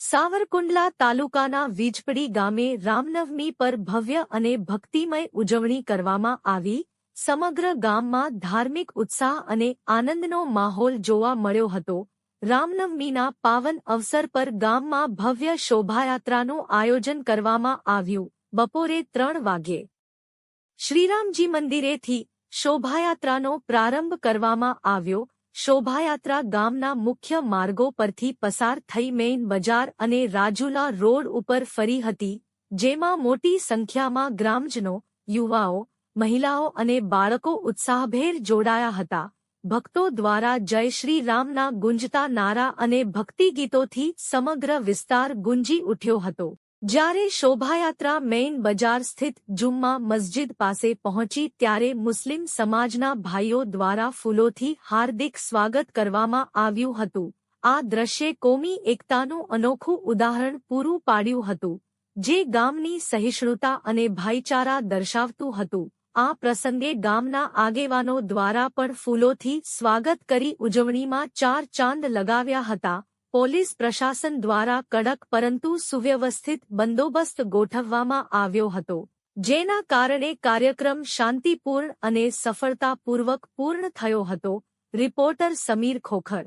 સાવરકુંડલા તાલુકાના વીજપડી ગામે રામનવમી પર ભવ્ય અને ભક્તિમય ઉજવણી કરવામાં આવી. સમગ્ર ગામમાં ધાર્મિક ઉત્સાહ અને આનંદનો માહોલ જોવા મળ્યો હતો. રામનવમીના પાવન અવસર પર ગામમાં ભવ્ય શોભાયાત્રાનું આયોજન કરવામાં આવ્યું. બપોરે 3 વાગ્યે શ્રીરામજી મંદિરેથી શોભાયાત્રાનો પ્રારંભ કરવામાં આવ્યો. શોભાયાત્રા ગામના મુખ્ય માર્ગો પરથી પસાર થઈ મેઇન બજાર અને રાજુલા રોડ ઉપર ફરી હતી, જેમાં મોટી સંખ્યામાં ગ્રામજનો, યુવાઓ, મહિલાઓ અને બાળકો ઉત્સાહભેર જોડાયા હતા. ભક્તો દ્વારા જય શ્રી રામના ગુંજતા નારા અને ભક્તિગીતોથી સમગ્ર વિસ્તાર ગુંજી ઉઠ્યો હતો. જ્યારે શોભાયાત્રા મેઇન બજાર સ્થિત જુમ્મા મસ્જિદ પાસે પહોંચી ત્યારે મુસ્લિમ સમાજના ભાઈઓ દ્વારા ફૂલોથી હાર્દિક સ્વાગત કરવામાં આવ્યું હતું. આ દ્રશ્ય કોમી એકતાનું અનોખું ઉદાહરણ પૂરું પાડ્યું હતું, જે ગામની સહિષ્ણુતા અને ભાઈચારા દર્શાવતું હતું. આ પ્રસંગે ગામના આગેવાનો દ્વારા પણ ફૂલોથી સ્વાગત કરી ઉજવણીમાં 4 ચાંદ લગાવ્યા હતા. પોલીસ પ્રશાસન દ્વારા કડક પરંતુ સુવ્યવસ્થિત બંદોબસ્ત ગોઠવવામાં આવ્યો હતો, જેના કારણે કાર્યક્રમ શાંતિપૂર્ણ અને સફળતાપૂર્વક પૂર્ણ થયો હતો. રિપોર્ટર સમીર ખોખર.